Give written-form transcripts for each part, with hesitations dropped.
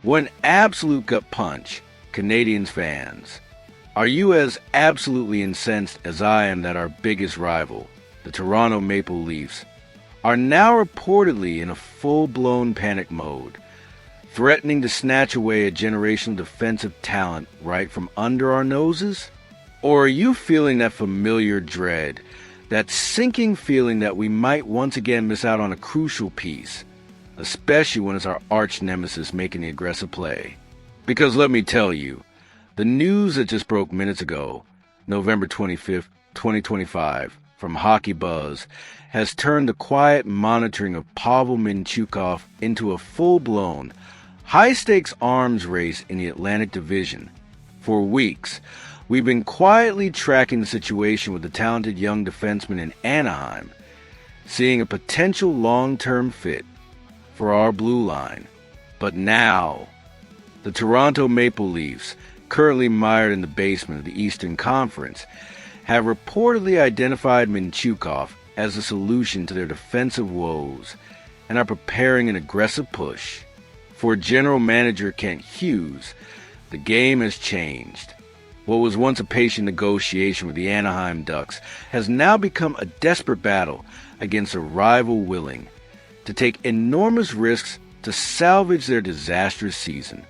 One absolute gut punch, Canadiens fans. Are you as absolutely incensed as I am that our biggest rival, the Toronto Maple Leafs, are now reportedly in a full-blown panic mode, threatening to snatch away a generational defensive talent right from under our noses? Or are you feeling that familiar dread, that sinking feeling that we might once again miss out on a crucial piece, especially when it's our arch nemesis making the aggressive play? Because let me tell you, the news that just broke minutes ago, November 25th, 2025, from Hockey Buzz, has turned the quiet monitoring of Pavel Mintyukov into a full-blown, high-stakes arms race in the Atlantic Division. For weeks, we've been quietly tracking the situation with the talented young defenseman in Anaheim, seeing a potential long-term fit for our blue line. But now, the Toronto Maple Leafs, currently mired in the basement of the Eastern Conference, have reportedly identified Minchukov as the solution to their defensive woes and are preparing an aggressive push. For General Manager Kent Hughes, the game has changed. What was once a patient negotiation with the Anaheim Ducks has now become a desperate battle against a rival willing to take enormous risks to salvage their disastrous season.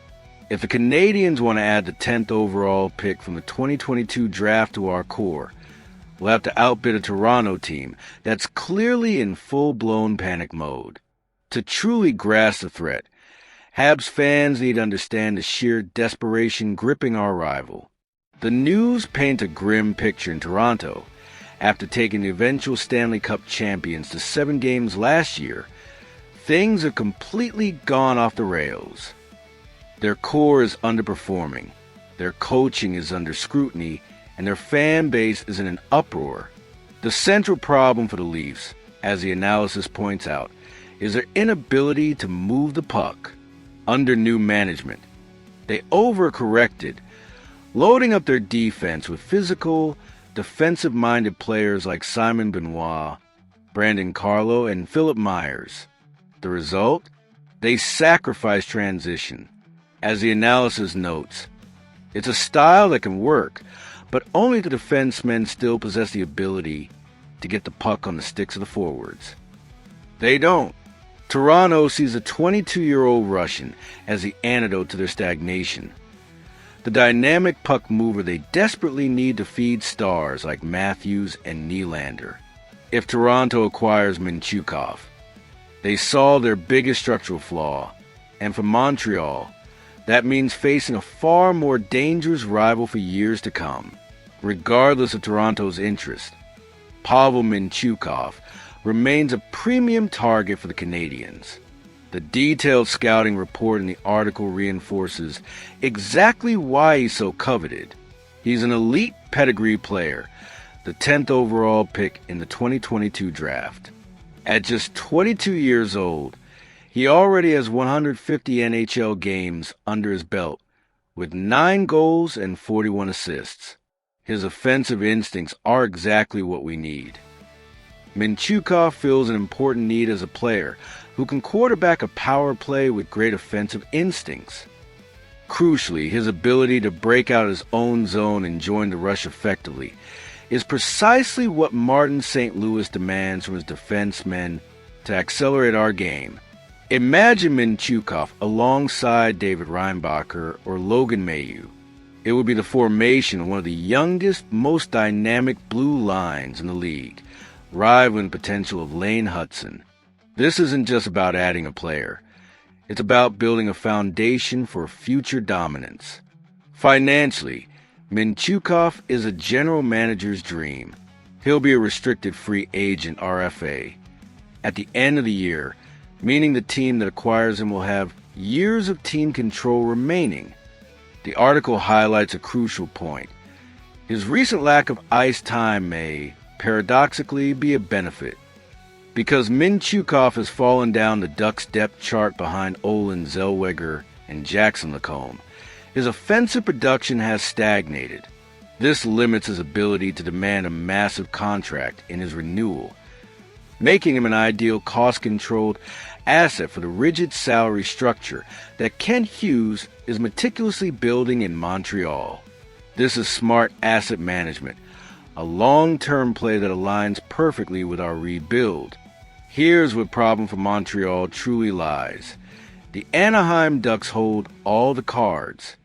If the Canadiens want to add the 10th overall pick from the 2022 draft to our core, we'll have to outbid a Toronto team that's clearly in full-blown panic mode. To truly grasp the threat, Habs fans need to understand the sheer desperation gripping our rival. The news paints a grim picture in Toronto. After taking the eventual Stanley Cup champions to 7 games last year, things have completely gone off the rails. Their core is underperforming, their coaching is under scrutiny, and their fan base is in an uproar. The central problem for the Leafs, as the analysis points out, is their inability to move the puck. Under new management, they overcorrected, loading up their defense with physical, defensive-minded players like Simon Benoit, Brandon Carlo, and Philip Myers. The result? They sacrificed transition. As the analysis notes, it's a style that can work, but only if the defensemen still possess the ability to get the puck on the sticks of the forwards. They don't. Toronto sees a 22-year-old Russian as the antidote to their stagnation. The dynamic puck mover they desperately need to feed stars like Matthews and Nylander. If Toronto acquires Minchukov, they solve their biggest structural flaw, and for Montreal, that means facing a far more dangerous rival for years to come. Regardless of Toronto's interest, Pavel Mintyukov remains a premium target for the Canadiens. The detailed scouting report in the article reinforces exactly why he's so coveted. He's an elite pedigree player, the 10th overall pick in the 2022 draft. At just 22 years old, he already has 150 NHL games under his belt, with 9 goals and 41 assists. His offensive instincts are exactly what we need. Minchukov fills an important need as a player who can quarterback a power play with great offensive instincts. Crucially, his ability to break out his own zone and join the rush effectively is precisely what Martin St. Louis demands from his defensemen to accelerate our game. Imagine Minchukov alongside David Reinbacher or Logan Mailloux. It would be the formation of one of the youngest, most dynamic blue lines in the league, rivaling the potential of Lane Hudson. This isn't just about adding a player. It's about building a foundation for future dominance. Financially, Minchukov is a general manager's dream. He'll be a restricted free agent RFA at the end of the year, meaning the team that acquires him will have years of team control remaining. The article highlights a crucial point. His recent lack of ice time may, paradoxically, be a benefit. Because Minchukov has fallen down the Ducks depth chart behind Olin Zellweger and Jackson Lacombe, his offensive production has stagnated. This limits his ability to demand a massive contract in his renewal. making him an ideal cost-controlled asset for the rigid salary structure that Kent Hughes is meticulously building in Montreal. This is smart asset management, a long-term play that aligns perfectly with our rebuild. Here's where the problem for Montreal truly lies. The Anaheim Ducks hold all the cards.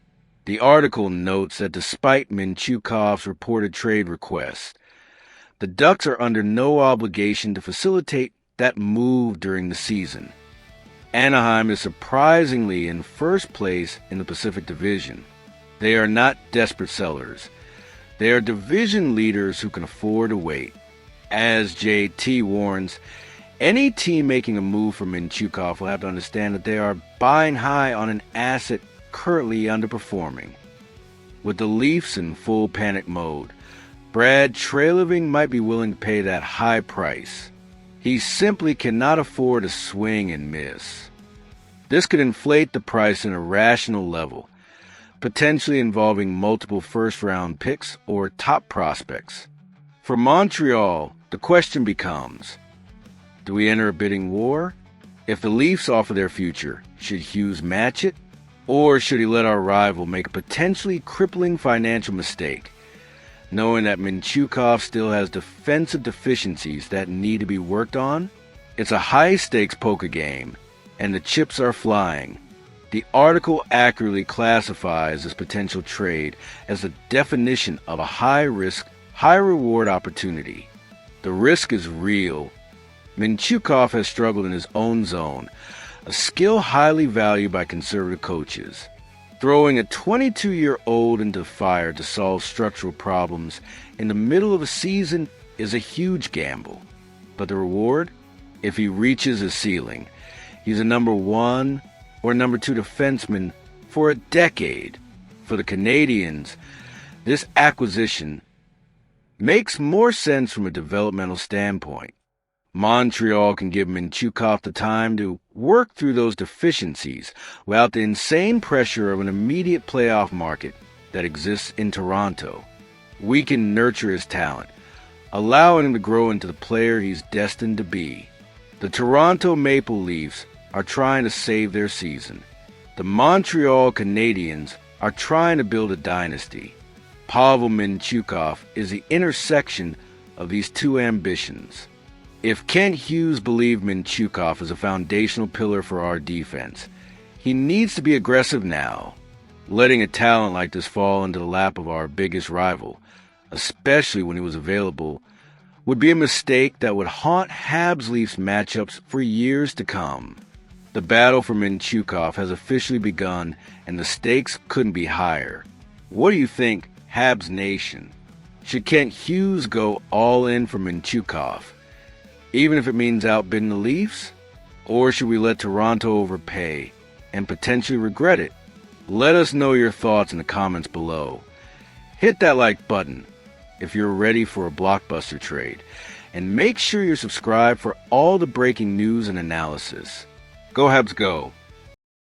The article notes that despite Minchukov's reported trade request, the Ducks are under no obligation to facilitate that move during the season. Anaheim is surprisingly in first place in the Pacific Division. They are not desperate sellers. They are division leaders who can afford to wait. As JT warns, any team making a move for Minchukov will have to understand that they are buying high on an asset currently underperforming. With the Leafs in full panic mode, Brad Treliving might be willing to pay that high price. He simply cannot afford to swing and miss. This could inflate the price in a rational level, potentially involving multiple first-round picks or top prospects. For Montreal, the question becomes, do we enter a bidding war? If the Leafs offer their future, should Hughes match it? Or should he let our rival make a potentially crippling financial mistake, knowing that Minchukov still has defensive deficiencies that need to be worked on? It's a high-stakes poker game, and the chips are flying. The article accurately classifies this potential trade as the definition of a high-risk, high-reward opportunity. The risk is real. Minchukov has struggled in his own zone, a skill highly valued by conservative coaches. Throwing a 22-year-old into the fire to solve structural problems in the middle of a season is a huge gamble. But the reward? If he reaches his ceiling, he's a number 1 or number 2 defenseman for a decade. For the Canadiens, this acquisition makes more sense from a developmental standpoint. Montreal can give Minchukov the time to work through those deficiencies without the insane pressure of an immediate playoff market that exists in Toronto. We can nurture his talent, allowing him to grow into the player he's destined to be. The Toronto Maple Leafs are trying to save their season. The Montreal Canadiens are trying to build a dynasty. Pavel Mintyukov is the intersection of these two ambitions. If Kent Hughes believed Minchukov is a foundational pillar for our defense, he needs to be aggressive now. Letting a talent like this fall into the lap of our biggest rival, especially when he was available, would be a mistake that would haunt Habs Leafs matchups for years to come. The battle for Minchukov has officially begun, and the stakes couldn't be higher. What do you think, Habs Nation? Should Kent Hughes go all in for Minchukov, even if it means outbidding the Leafs? Or should we let Toronto overpay and potentially regret it? Let us know your thoughts in the comments below. Hit that like button if you're ready for a blockbuster trade, and make sure you're subscribed for all the breaking news and analysis. Go Habs go!